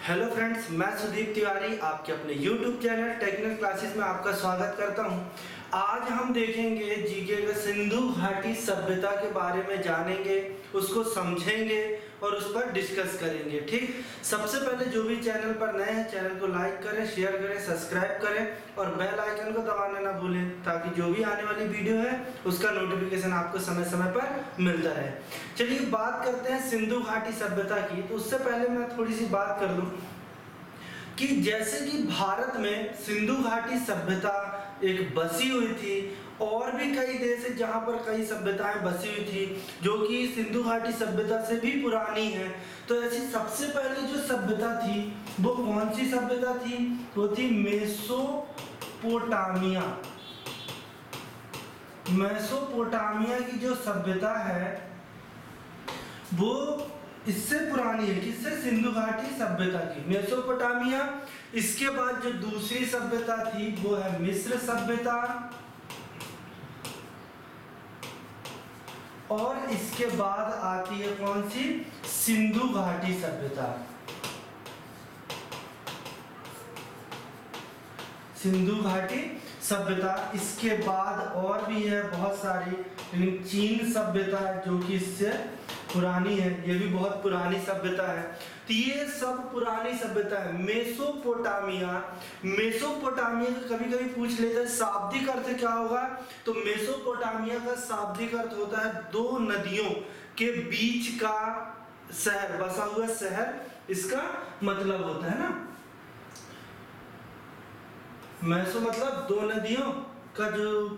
Hello friends, मैं सुदीप तिवारी आपके अपने YouTube चैनल टेक्निकल क्लासेस में आपका स्वागत करता हूं। आज हम देखेंगे जीके के सिंधु घाटी सभ्यता के बारे में जानेंगे, उसको समझेंगे और उस पर डिस्कस करेंगे। ठीक, सबसे पहले जो भी चैनल पर नए हैं चैनल को लाइक करें, शेयर करें, सब्सक्राइब करें और बेल आइकन को दबाना ना भूलें ताकि जो भी आने वाली वीडियो है उसका नोटिफिकेशन आपको समय समय पर मिलता रहे। चलिए बात करते हैं सिंधु घाटी सभ्यता की। तो उससे पहले मैं थोड़ी सी बात कर लूं कि जैसे कि भारत में सिंधु घाटी सभ्यता एक बसी हुई थी और भी कई देश है जहां पर कई सभ्यताएं बसी हुई थी जो कि सिंधु घाटी सभ्यता से भी पुरानी है। तो ऐसी सबसे पहले जो सभ्यता थी वो कौन सी सभ्यता थी? वो थी मेसोपोटामिया। मेसोपोटामिया की जो सभ्यता है वो इससे पुरानी है। किससे? सिंधु घाटी सभ्यता की, मेसोपोटामिया। इसके बाद जो दूसरी सभ्यता थी वो है मिस्र सभ्यता और इसके बाद आती है कौन सी? सिंधु घाटी सभ्यता। सिंधु घाटी सभ्यता। इसके बाद और भी है बहुत सारी, लेकिन चीन सभ्यता है जो कि इससे पुरानी है, ये भी बहुत पुरानी सभ्यता है। तो ये सब पुरानी सभ्यता है। मेसोपोटामिया, मेसोपोटामिया का कभी कभी पूछ लेते हैं शाब्दिक अर्थ क्या होगा। तो मेसोपोटामिया का शाब्दिक अर्थ होता है दो नदियों के बीच का शहर, बसा हुआ शहर, इसका मतलब होता है ना। मेसो मतलब दो नदियों का जो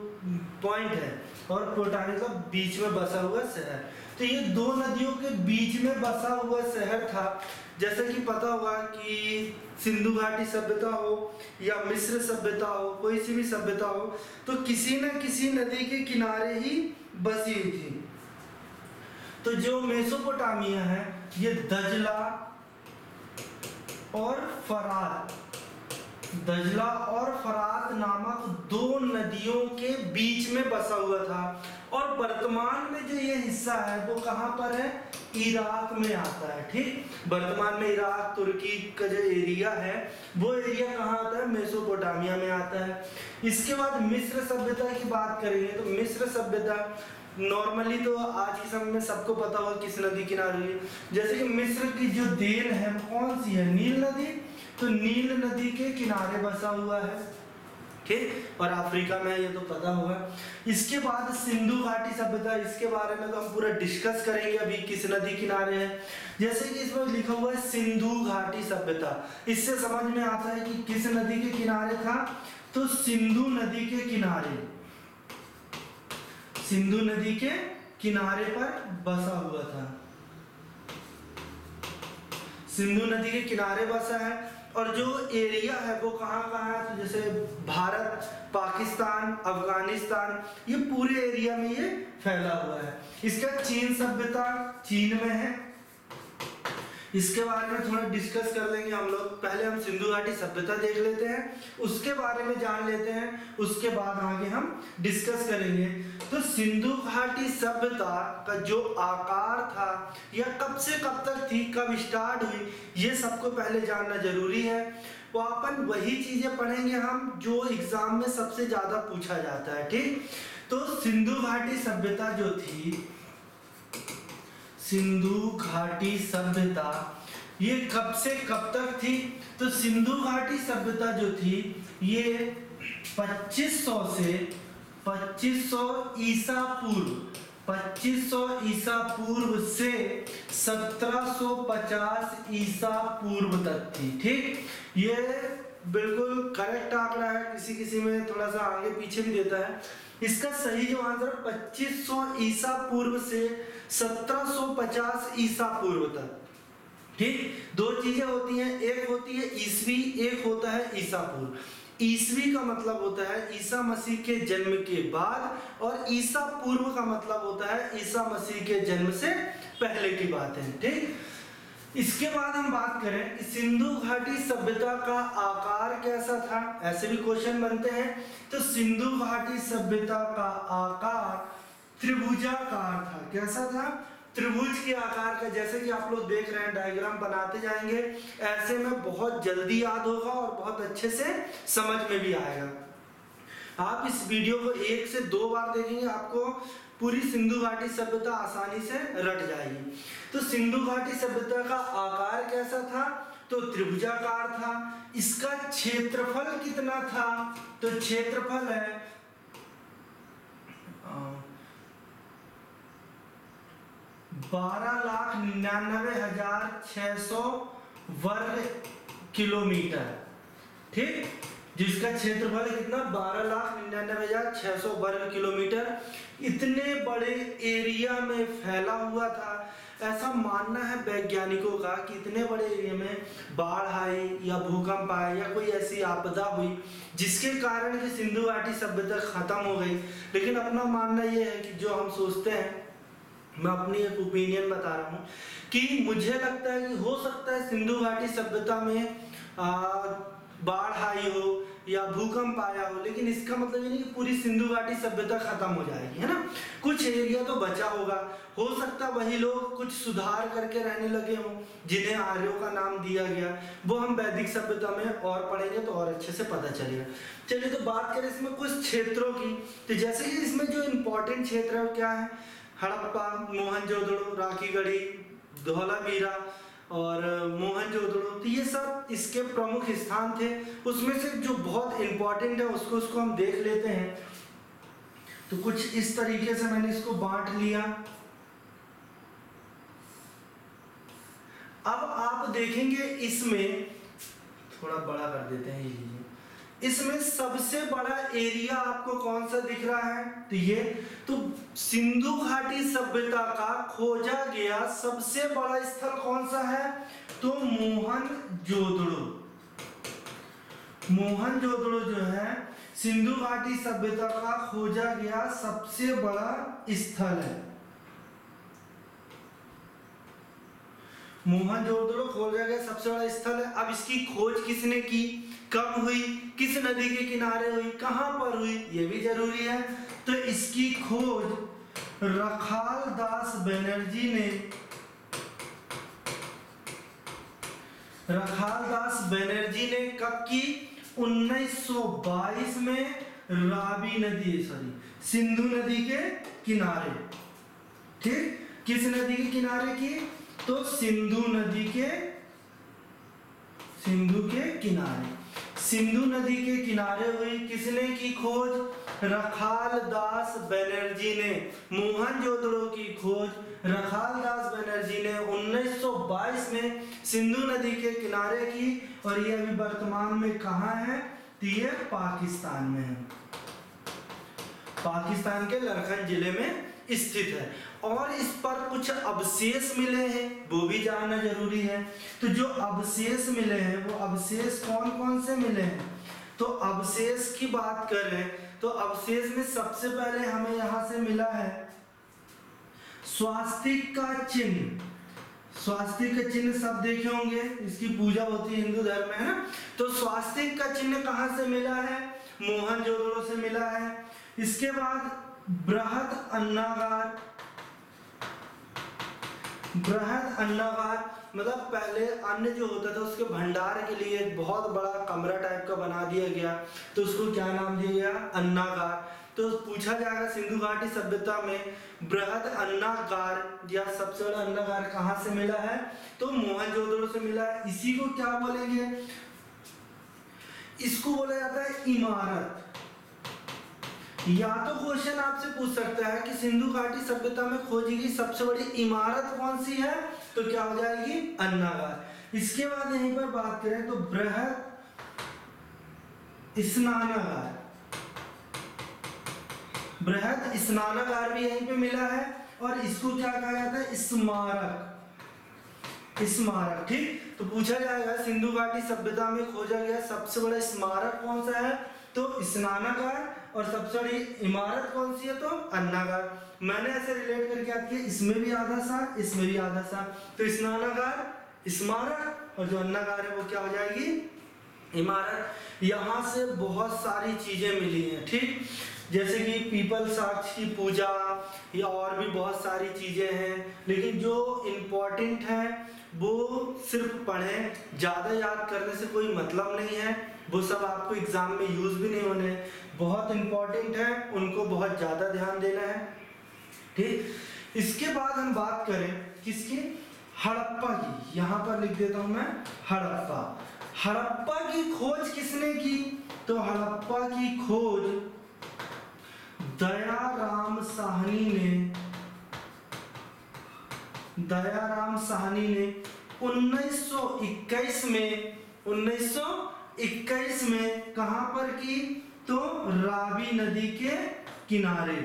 पॉइंट है और पोटामिया का बीच में बसा हुआ शहर। तो ये दो नदियों के बीच में बसा हुआ शहर था। जैसे कि पता होगा कि सिंधु घाटी सभ्यता हो या मिस्र सभ्यता हो, कोई सी भी सभ्यता हो, तो किसी न किसी नदी के किनारे ही बसी हुई थी। तो जो मेसोपोटामिया है ये दजला और फरात, दजला और फरात नामक दो नदियों के बीच में बसा हुआ था। और वर्तमान में जो ये हिस्सा है वो कहां पर है? इराक में आता है। ठीक, वर्तमान में इराक तुर्की का जो एरिया है वो एरिया कहां आता है? मेसोपोटामिया में आता है। इसके बाद मिस्र सभ्यता की बात करेंगे तो मिस्र सभ्यता नॉर्मली तो आज के समय में सबको पता होगा किस नदी किनारे है। जैसे कि मिस्र की जो देन है कौन सी है? नील नदी। तो नील नदी के किनारे बसा हुआ है। ठीक, और अफ्रीका में ये तो पता होगा। इसके बाद सिंधु घाटी सभ्यता, इसके बारे में तो हम पूरा डिस्कस करेंगे अभी किस नदी किनारे है। जैसे कि इसमें लिखा हुआ है सिंधु घाटी सभ्यता, इससे समझ में आता है कि किस नदी के किनारे था। तो सिंधु नदी के किनारे, सिंधु नदी के किनारे पर बसा हुआ था। सिंधु नदी के किनारे बसा है। और जो एरिया है वो कहाँ है? तो जैसे भारत, पाकिस्तान, अफगानिस्तान, ये पूरे एरिया में ये फैला हुआ है। इसका चीन सभ्यता चीन में है। इसके बारे में थोड़ा डिस्कस कर लेंगे हम लोग। पहले हम सिंधु घाटी सभ्यता देख लेते हैं, उसके बारे में जान लेते हैं, उसके बाद आगे हम डिस्कस करेंगे। तो सिंधु घाटी सभ्यता का जो आकार था या कब से कब तक थी, कब स्टार्ट हुई, ये सबको पहले जानना जरूरी है। वो अपन वही चीजें पढ़ेंगे हम जो एग्जाम में सबसे ज्यादा पूछा जाता है। ठीक, तो सिंधु घाटी सभ्यता जो थी, सिंधु घाटी सभ्यता ये कब से कब तक थी? तो सिंधु घाटी सभ्यता जो थी ये 2500 से 2500 ईसा पूर्व, 2500 ईसा पूर्व से 1750 ईसा पूर्व तक थी। ठीक, ये बिल्कुल करेक्ट आंकड़ा है, किसी किसी में थोड़ा सा आगे पीछे भी देता है। इसका सही जो आंसर 2500 ईसा पूर्व से 1750 ईसा पूर्व तक। ठीक, दो चीजें होती हैं, एक होती है ईसवी, एक होता है ईसा पूर्व। ईसवी का मतलब होता है ईसा मसीह के जन्म के बाद और ईसा पूर्व का मतलब होता है ईसा मसीह के जन्म से पहले की बात है। ठीक, इसके बाद हम बात करें कि सिंधु घाटी सभ्यता का आकार कैसा था, ऐसे भी क्वेश्चन बनते हैं। तो सिंधु घाटी सभ्यता का आकार त्रिभुजाकार था। कैसा था? त्रिभुज के आकार का, जैसे कि आप लोग देख रहे हैं डायग्राम बनाते जाएंगे, ऐसे में बहुत जल्दी याद होगा और बहुत अच्छे से समझ में भी आएगा। आप इस वीडियो को 1 से 2 बार देखेंगे, आपको पूरी सिंधु घाटी सभ्यता आसानी से रट जाएगी। तो सिंधु घाटी सभ्यता का आकार कैसा था? तो त्रिभुजाकार था। इसका क्षेत्रफल कितना था? तो क्षेत्रफल है 12,99,600 वर्ग किलोमीटर। ठीक, जिसका क्षेत्रफल कितना? 12,99,600 वर्ग किलोमीटर। इतने बड़े एरिया में फैला हुआ था। ऐसा मानना है वैज्ञानिकों का कि इतने बड़े एरिया में बाढ़ आई या भूकंप आया या कोई ऐसी आपदा हुई जिसके कारण कि सिंधु घाटी सभ्यता खत्म हो गई। लेकिन अपना मानना यह है कि जो हम सोचते हैं, मैं अपनी एक ओपिनियन बता रहा हूँ कि मुझे लगता है कि हो सकता है सिंधु घाटी सभ्यता में बाढ़ आई हो या भूकंप आया हो, लेकिन इसका मतलब ये नहीं कि पूरी सिंधु घाटी सभ्यता खत्म हो जाएगी, है ना। कुछ एरिया तो बचा होगा। हो सकता है वही लोग कुछ सुधार करके रहने लगे हों जिन्हें आर्यों का नाम दिया गया। वो हम वैदिक सभ्यता में और पढ़ेंगे तो और अच्छे से पता चलेगा। चलिए, तो बात करें इसमें कुछ क्षेत्रों की। तो जैसे कि इसमें जो इम्पोर्टेंट क्षेत्र है क्या है? हड़प्पा, मोहनजोदड़ो, राखीगढ़ी, धौलावीरा और मोहनजोदड़ो। तो ये सब इसके प्रमुख स्थान थे। उसमें से जो बहुत इंपॉर्टेंट है उसको हम देख लेते हैं। तो कुछ इस तरीके से मैंने इसको बांट लिया। अब आप देखेंगे इसमें, थोड़ा बड़ा कर देते हैं, ये इसमें सबसे बड़ा एरिया आपको कौन सा दिख रहा है? तो ये तो सिंधु घाटी सभ्यता का खोजा गया सबसे बड़ा स्थल कौन सा है? तो मोहनजोदड़ो। मोहनजोदड़ो जो है सिंधु घाटी सभ्यता का खोजा गया सबसे बड़ा स्थल है। मोहनजोदड़ो खोजा गया सबसे बड़ा स्थल है। अब इसकी खोज किसने की, कब हुई, किस नदी के किनारे हुई, कहां पर हुई, ये भी जरूरी है। तो इसकी खोज रखाल दास बनर्जी ने, रखाल दास बनर्जी ने कब की? 1922 में रावी नदी, सिंधु नदी के किनारे। ठीक, किस नदी के किनारे की? तो सिंधु नदी के, सिंधु के किनारे, सिंधु नदी के किनारे हुई। किसने की खोज? रखाल दास बनर्जी ने। मोहनजोदड़ो की खोज रखाल दास बनर्जी ने 1922 में सिंधु नदी के किनारे की। और ये अभी वर्तमान में कहाँ है? तो ये पाकिस्तान में है, पाकिस्तान के लरखन जिले में स्थित है। और इस पर कुछ अवशेष मिले हैं, वो भी जानना जरूरी है। तो जो अवशेष मिले हैं वो अवशेष कौन कौन से मिले हैं? तो अवशेष की बात करें तो अवशेष में सबसे पहले हमें यहाँ से मिला है स्वास्तिक का चिन्ह। स्वास्तिक का चिन्ह सब देखे होंगे, इसकी पूजा होती है हिंदू धर्म में, है ना। तो स्वास्तिक का चिन्ह कहाँ से मिला है? मोहनजोदड़ो से मिला है। इसके बाद बृहद अन्नागार। बृहद अन्नागार मतलब पहले अन्न जो होता था उसके भंडार के लिए एक बहुत बड़ा कमरा टाइप का बना दिया गया, तो उसको क्या नाम दिया गया? अन्नागार। तो पूछा जाएगा सिंधु घाटी सभ्यता में बृहद अन्नागार या सबसे बड़ा अन्नागार कहाँ से मिला है? तो मोहनजोदड़ो से मिला है। इसी को क्या बोलेंगे? इसको बोला जाता है इमारत। या तो क्वेश्चन आपसे पूछ सकता है कि सिंधु घाटी सभ्यता में खोजी गई सबसे बड़ी इमारत कौन सी है? तो क्या हो जाएगी? अन्नागार। इसके बाद यहीं पर बात करें तो बृहद स्नानागार। बृहद स्नानागार भी यहीं पे मिला है। और इसको क्या कहा जाता है? स्मारक। स्मारक, ठीक। तो पूछा जाएगा सिंधु घाटी सभ्यता में खोजा गया सबसे बड़ा स्मारक कौन सा है? तो स्नानागार। और सबसे बड़ी इमारत कौन सी है? तो अन्नागार। मैंने ऐसे रिलेट करके याद किया, इसमें भी आधा सा, इसमें भी आधा सा। तो स्नानागार, स्मारक, और जो अन्नागार है वो क्या हो जाएगी? इमारत। यहाँ से बहुत सारी चीजें मिली हैं, ठीक। जैसे कि पीपल साक्ष की पूजा या और भी बहुत सारी चीजें हैं, लेकिन जो इम्पोर्टेंट है वो सिर्फ पढ़ें, ज़्यादा याद करने से कोई मतलब नहीं है, वो सब आपको एग्जाम में यूज भी नहीं होने, बहुत इम्पोर्टेंट है, उनको बहुत ज़्यादा ध्यान देना है। ठीक, इसके बाद हम बात करें किसकी, हड़प्पा की। यहाँ पर लिख देता हूं मैं हड़प्पा। हड़प्पा की खोज किसने की, तो हड़प्पा की खोज दयाराम साहनी ने 1921 में कहां पर की, तो रावी नदी के किनारे,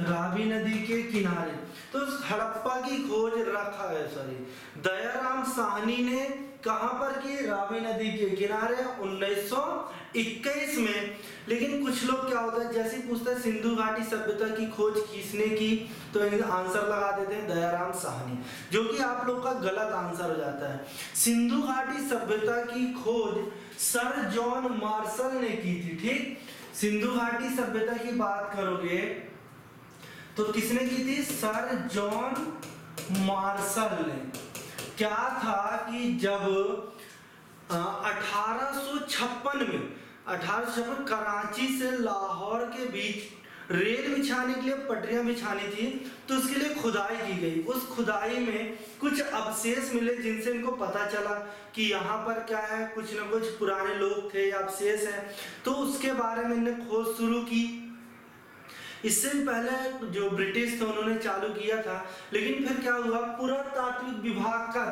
रावी नदी के किनारे। तो हड़प्पा की खोज दयाराम साहनी ने कहां पर की, रावी नदी के किनारे 1921 में। लेकिन कुछ लोग क्या होता है, जैसे पूछता है सिंधु घाटी सभ्यता की खोज किसने की, तो आंसर लगा देते हैं दयाराम साहनी, जो कि आप लोग का गलत आंसर हो जाता है। सिंधु घाटी सभ्यता की खोज सर जॉन मार्शल ने की थी। ठीक, सिंधु घाटी सभ्यता की बात करोगे तो किसने की थी, सर जॉन मार्शल ने। क्या था कि जब 1856 कराची से लाहौर के बीच रेल बिछाने के लिए पटरियां बिछानी थी, तो उसके लिए खुदाई की गई। उस खुदाई में कुछ अवशेष मिले जिनसे इनको पता चला कि यहाँ पर क्या है, कुछ न कुछ पुराने लोग थे या अवशेष हैं, तो उसके बारे में इन्हें खोज शुरू की। इससे पहले जो ब्रिटिश थे उन्होंने चालू किया था, लेकिन फिर क्या हुआ, पुरातात्विक विभाग का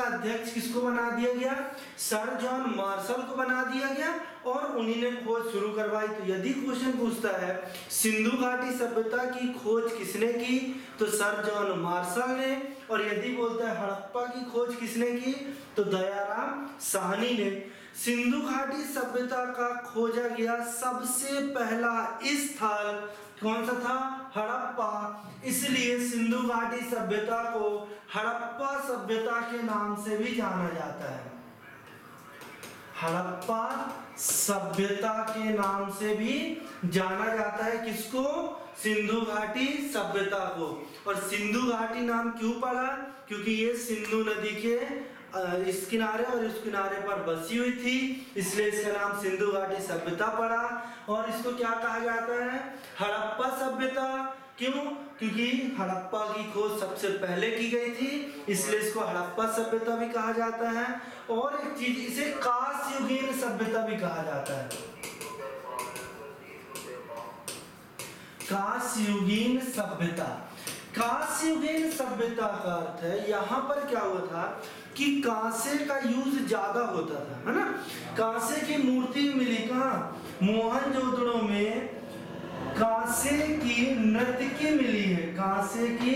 अध्यक्ष किसको बना दिया गया, सर जॉन मार्शल को बना दिया गया, और उन्हीं ने खोज शुरू करवाई। तो यदि क्वेश्चन पूछता है सिंधु घाटी सभ्यता की खोज किसने की, तो सर जॉन मार्शल ने, और यदि बोलता है हड़प्पा की खोज किसने की, तो दयाराम साहनी ने। सिंधु घाटी सभ्यता का खोजा गया सबसे पहला स्थल कौन सा था, हड़प्पा। इसलिए सिंधु घाटी सभ्यता को हड़प्पा सभ्यता के नाम से भी जाना जाता है। हड़प्पा सभ्यता के नाम से भी जाना जाता है किसको, सिंधु घाटी सभ्यता को। और सिंधु घाटी नाम क्यों पड़ा, क्योंकि ये सिंधु नदी के इस किनारे और इस किनारे पर बसी हुई थी, इसलिए इसका नाम सिंधु घाटी सभ्यता पड़ा। और इसको क्या कहा जाता है, हड़प्पा सभ्यता। क्यों, क्योंकि हड़प्पा की खोज सबसे पहले की गई थी, इसलिए इसको हड़प्पा सभ्यता भी कहा जाता है। और एक चीज, इसे कांस्ययुगीन सभ्यता भी कहा जाता है। कांस्ययुगीन सभ्यता, कांस्ययुगीन सभ्यता का अर्थ है, यहाँ पर क्या हुआ था कि कांसे का यूज ज्यादा होता था, है ना। कांसे की मूर्ति मिली कहाँ, मोहनजोदड़ो में कांसे की नर्तकी मिली है। कांसे की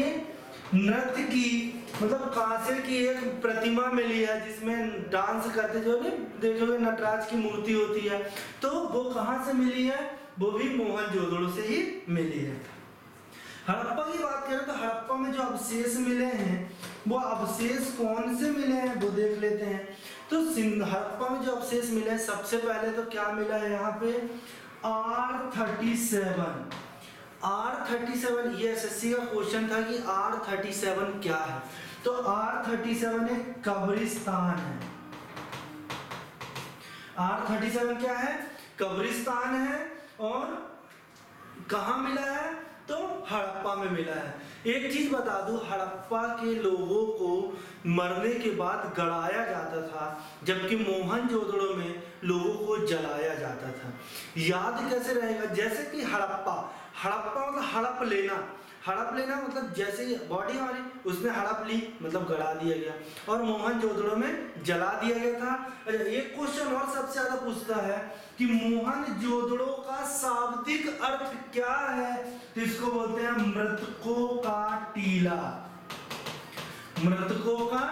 नर्तकी मतलब कांसे की एक प्रतिमा मिली है जिसमें डांस करते, जो नहीं देखोगे नटराज की मूर्ति होती है, तो वो कहाँ से मिली है, वो भी मोहनजोदड़ो से ही मिली है। हड़प्पा की बात करें तो हड़प्पा में जो अवशेष मिले हैं, वो अवशेष कौन से मिले हैं वो देख लेते हैं। तो हड़प्पा में जो अवशेष मिले हैं, सबसे पहले तो क्या मिला है यहाँ पे, R37। ये एसएससी का क्वेश्चन था कि R37 क्या है, तो R37 एक कब्रिस्तान है। R37 क्या है, कब्रिस्तान है। और कहाँ मिला है, तो हड़प्पा में मिला है। एक चीज बता दूं, हड़प्पा के लोगों को मरने के बाद गड़ाया जाता था, जबकि मोहनजोदड़ो में लोगों को जलाया जाता था। याद कैसे रहेगा, जैसे कि हड़प्पा मतलब हड़प लेना मतलब जैसे बॉडी हमारी, उसमें हड़प ली मतलब गड़ा दिया गया, और मोहनजोदड़ो में जला दिया गया था। अच्छा, एक क्वेश्चन और सबसे ज्यादा पूछता है कि मोहनजोदड़ो का शाब्दिक अर्थ क्या है, तो इसको बोलते हैं मृतकों का टीला। मृतकों का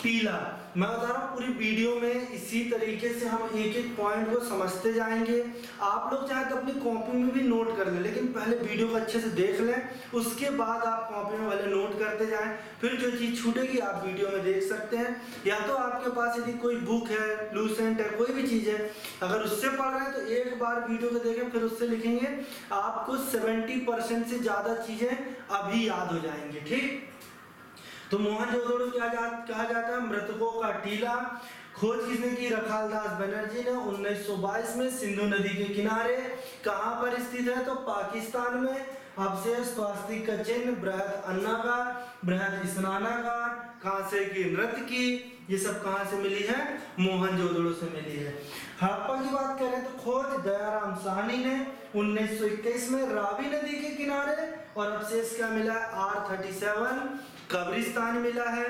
टीला। मैं बता रहा हूँ पूरी वीडियो में इसी तरीके से हम एक एक पॉइंट को समझते जाएंगे। आप लोग चाहे तो अपनी कॉपी में भी नोट कर लें, लेकिन पहले वीडियो को अच्छे से देख लें, उसके बाद आप कॉपी में पहले नोट करते जाएं। फिर जो चीज़ छूटेगी आप वीडियो में देख सकते हैं, या तो आपके पास यदि कोई बुक है, लूसेंट है, कोई भी चीज़ है, अगर उससे पढ़ रहे हैं तो एक बार वीडियो को देखें फिर उससे लिखेंगे, आपको 70% से ज़्यादा चीज़ें अभी याद हो जाएंगी। ठीक, तो मोहनजोदड़ो कहा जाता है मृतकों का टीला। खोज किसने की? रखालदास बनर्जी ने 1922 में सिंधु नदी के किनारे। कहाँ पर स्थित है? तो पाकिस्तान में। अवशेष स्वास्तिक का चिन्ह, बृहद अन्नागार, बृहद स्नानागार, कांसे की नृत्य की, ये सब कहाँ से मिली है? मोहनजोदड़ो से मिली है। हड़प्पा की बात करें तो खोज दयाराम साहनी ने 1921 में रावी नदी के किनारे, और अवशेष क्या मिला? R37 कब्रिस्तान मिला है।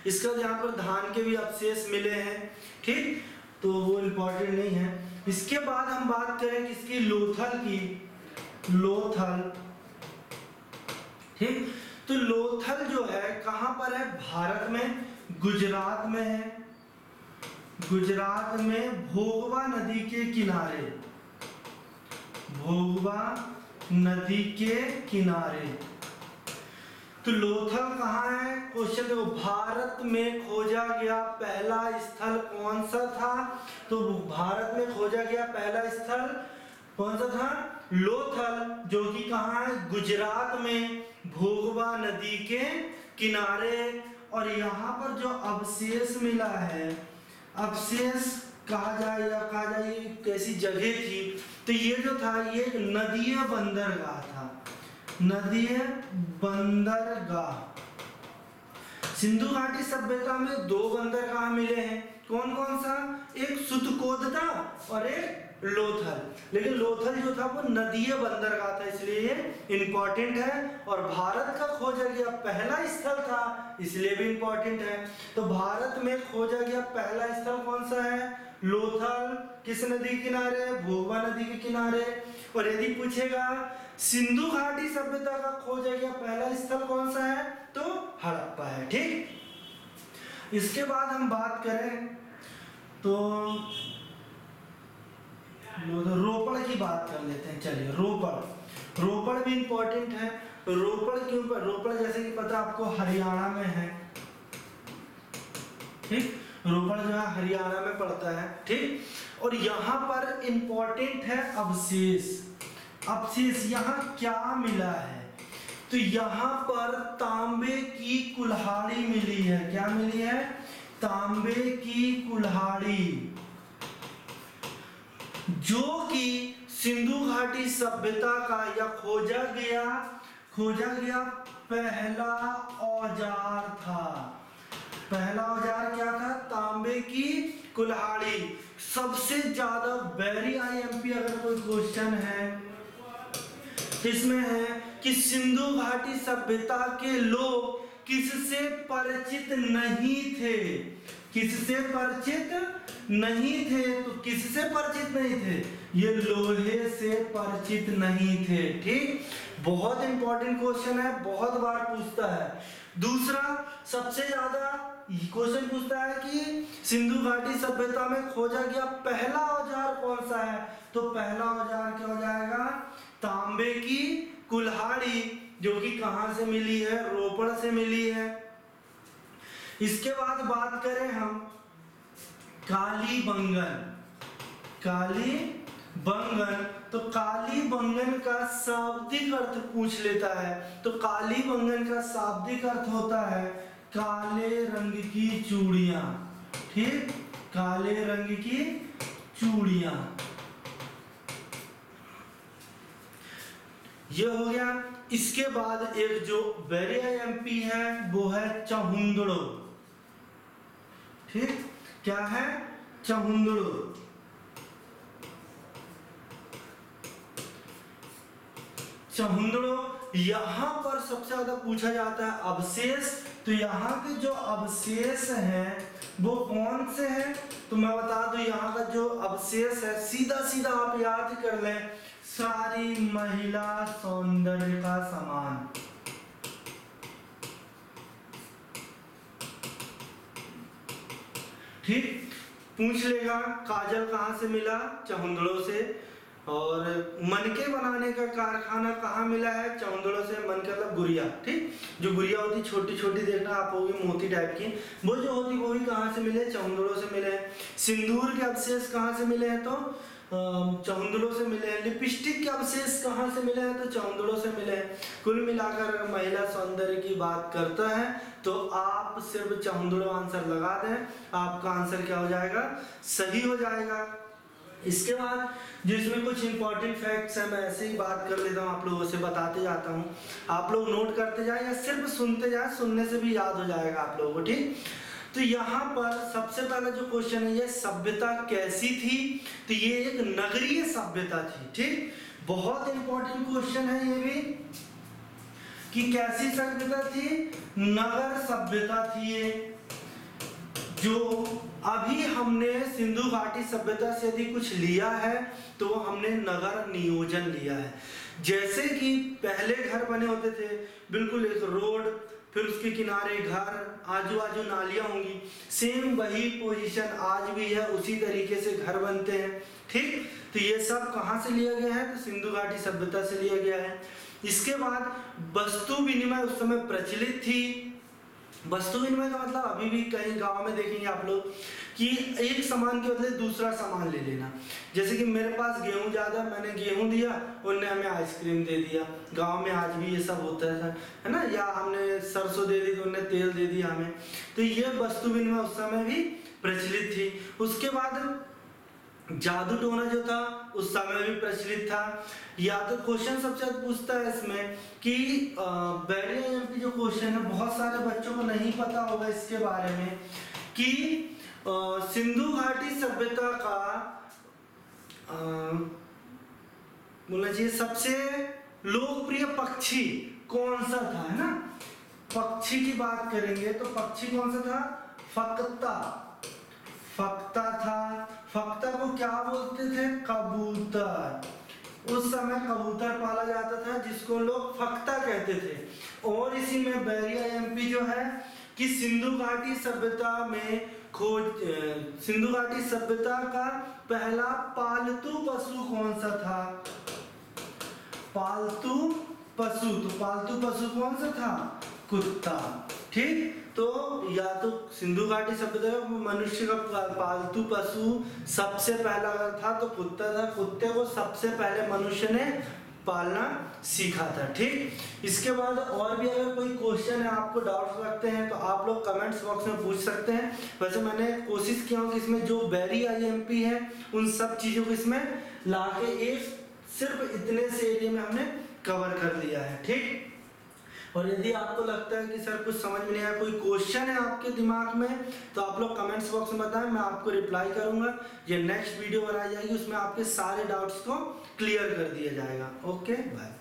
इसका यहाँ पर धान के भी अवशेष मिले हैं। ठीक, तो वो इम्पोर्टेंट नहीं है। इसके बाद हम बात करें किसकी? लोथल की। लोथल, ठीक, तो लोथल जो है कहाँ पर है? भारत में, गुजरात में है। गुजरात में भोगवा नदी के किनारे। भोगवा नदी के किनारे। तो लोथल कहाँ है? क्वेश्चन देखो, भारत में खोजा गया पहला स्थल कौन सा था? तो भारत में खोजा गया पहला स्थल कौन सा था? लोथल, जो कि कहाँ है? गुजरात में, भोगवा नदी के किनारे। और यहाँ पर जो अवशेष मिला है, अवशेष कहा जाए या कहा जाए कैसी जगह थी, तो ये जो था ये नदीय बंदरगाह था। नदीय बंदरगाह। सिंधु घाटी सभ्यता में 2 बंदरगाह मिले हैं। कौन कौन सा? एक सुतकोद था और एक लोथल। लेकिन लोथल जो था वो नदीय बंदरगाह था, इसलिए ये इंपॉर्टेंट है। और भारत का खोजा गया पहला स्थल था, इसलिए भी इंपॉर्टेंट है। तो भारत में खोजा गया पहला स्थल कौन सा है? लोथल। किस नदी किनारे? भोगवा नदी के किनारे। और यदि पूछेगा सिंधु घाटी सभ्यता का खोजा गया पहला स्थल कौन सा है? तो हड़प्पा है। ठीक, इसके बाद हम बात करें तो रोपड़ की बात कर लेते हैं। चलिए, रोपड़। रोपड़ भी इंपॉर्टेंट है। रोपड़ क्यों? रोपड़ जैसे कि पता आपको हरियाणा में है। ठीक, रोपड़ जो है हरियाणा में पड़ता है। ठीक, और यहाँ पर इंपॉर्टेंट है अवशेष। अवशेष यहाँ क्या मिला है? तो यहाँ पर तांबे की कुल्हाड़ी मिली है। क्या मिली है? तांबे की कुल्हाड़ी, जो कि सिंधु घाटी सभ्यता का या खोजा गया पहला औजार था। पहला औजार क्या था? तांबे की कुल्हाड़ी। सबसे ज्यादा वेरी IMP अगर कोई क्वेश्चन है इसमें है कि सिंधु घाटी सभ्यता के लोग किससे परिचित नहीं थे? किससे परिचित नहीं थे? तो किससे परिचित नहीं थे? ये लोहे से परिचित नहीं थे। ठीक, बहुत इंपॉर्टेंट क्वेश्चन है, बहुत बार पूछता है। दूसरा, सबसे ज्यादा क्वेश्चन पूछता है कि सिंधु घाटी सभ्यता में खोजा गया पहला औजार कौन सा है? तो पहला औजार क्या हो जाएगा? तांबे की कुल्हाड़ी, जो कि कहां से मिली है? रोपड़ से मिली है। इसके बाद बात करें हम कालीबंगन। कालीबंगन, तो कालीबंगन का शाब्दिक अर्थ पूछ लेता है। तो कालीबंगन का शाब्दिक अर्थ होता है काले रंग की चूड़ियां। ठीक, काले रंग की चूड़ियां, ये हो गया। इसके बाद एक जो वेरी IMP है वो है चहुंदड़ो। ठीक, क्या है? चहुंदड़ो। चहुंदड़ो यहाँ पर सबसे ज्यादा पूछा जाता है अवशेष। तो यहाँ के जो अवशेष हैं वो कौन से हैं? तो मैं बता दूं, यहाँ का जो अवशेष है सीधा सीधा आप याद कर लें, सारी महिला सौंदर्य का सामान। ठीक। पूछ लेगा काजल कहाँ से मिला, चहुंदड़ों से। और मनके बनाने का कारखाना कहाँ मिला है, चहुंदड़ों से। मन का मतलब गुड़िया, ठीक। जो गुड़िया होती छोटी छोटी, देखना आप होगी मोती टाइप की, वो जो होती वो भी कहाँ से मिले, चहुंदड़ों से मिले। सिंदूर के अवशेष कहाँ से मिले हैं, तो चहुंदड़ों से मिले हैं। लिपस्टिक के अवशेष कहाँ से मिले हैं, तो चहुंदड़ों से मिले हैं। कुल मिलाकर अगर महिला सौंदर्य की बात करता है तो आप सिर्फ चहुंदड़ों आंसर लगा दें, आपका आंसर क्या हो जाएगा, सही हो जाएगा। इसके बाद जो इसमें कुछ इंपॉर्टेंट फैक्ट्स हैं, मैं ऐसे ही बात कर लेता हूँ, आप लोगों से बताते जाता हूँ, आप लोग नोट करते जाए या सिर्फ सुनते जाए, सुनने से भी याद हो जाएगा आप लोगों को, ठीक। तो यहाँ पर सबसे पहला जो क्वेश्चन है, ये सभ्यता कैसी थी, तो ये एक नगरीय सभ्यता थी, ठीक। बहुत इंपॉर्टेंट क्वेश्चन है ये भी, कि कैसी सभ्यता थी, नगर सभ्यता थी ये। जो अभी हमने सिंधु घाटी सभ्यता से यदि कुछ लिया है तो हमने नगर नियोजन लिया है। जैसे कि पहले घर बने होते थे, बिल्कुल एक रोड, फिर उसके किनारे घर, आजू बाजू नालियां होंगी, सेम वही पोजीशन आज भी है, उसी तरीके से घर बनते हैं, ठीक। तो ये सब कहाँ से लिया गया है, तो सिंधु घाटी सभ्यता से लिया गया है। इसके बाद वस्तु विनिमय उस समय प्रचलित थी। वस्तु विनिमय का मतलब अभी भी कहीं गांव में देखेंगे आप लोग कि एक सामान के बदले दूसरा सामान ले लेना। जैसे कि मेरे पास गेहूं ज्यादा, मैंने गेहूं दिया, उनने हमें आइसक्रीम दे दिया। गांव में आज भी ये सब होता है ना। या हमने सरसों दे दी तो उन्होंने तेल दे दिया हमें। तो ये वस्तु विनिमय उस समय भी प्रचलित थी। उसके बाद जादू टोना जो था उस समय भी प्रचलित था। या तो क्वेश्चन सबसे ज्यादा पूछता है इसमें कि बैरियर एमपी जो क्वेश्चन है, बहुत सारे बच्चों को नहीं पता होगा इसके बारे में कि सिंधु घाटी सभ्यता का बोलना चाहिए सबसे लोकप्रिय पक्षी कौन सा था, है ना। पक्षी की बात करेंगे तो पक्षी कौन सा था, फक्ता। फक्ता था। फक्ता को क्या बोलते थे, कबूतर। उस समय कबूतर पाला जाता था जिसको लोग फक्ता कहते थे। और इसी में बैरिया एमपी जो है कि सिंधु घाटी सभ्यता में सिंधु घाटी सभ्यता का पहला पालतू पशु कौन सा था, पालतू पशु। तो पालतू पशु कौन सा था, कुत्ता, ठीक। तो या तो सिंधु घाटी सभ्यता में मनुष्य का पालतू पशु सबसे पहला अगर था तो कुत्ता था। कुत्ते को सबसे पहले मनुष्य ने पालना सीखा था, ठीक। इसके बाद और भी अगर कोई क्वेश्चन है, आपको डाउट्स लगते हैं तो आप लोग कमेंट्स बॉक्स में पूछ सकते हैं। वैसे मैंने कोशिश किया हूँ कि इसमें जो बैरी आईएमपी है उन सब चीजों को इसमें लाके एक सिर्फ इतने से एरिया में हमने कवर कर लिया है, ठीक। और यदि आपको लगता है कि सर कुछ समझ में नहीं आया, कोई क्वेश्चन है आपके दिमाग में, तो आप लोग कमेंट्स बॉक्स में बताएं, मैं आपको रिप्लाई करूंगा। ये नेक्स्ट वीडियो बनाई जाएगी, उसमें आपके सारे डाउट्स को क्लियर कर दिया जाएगा। Okay, bye.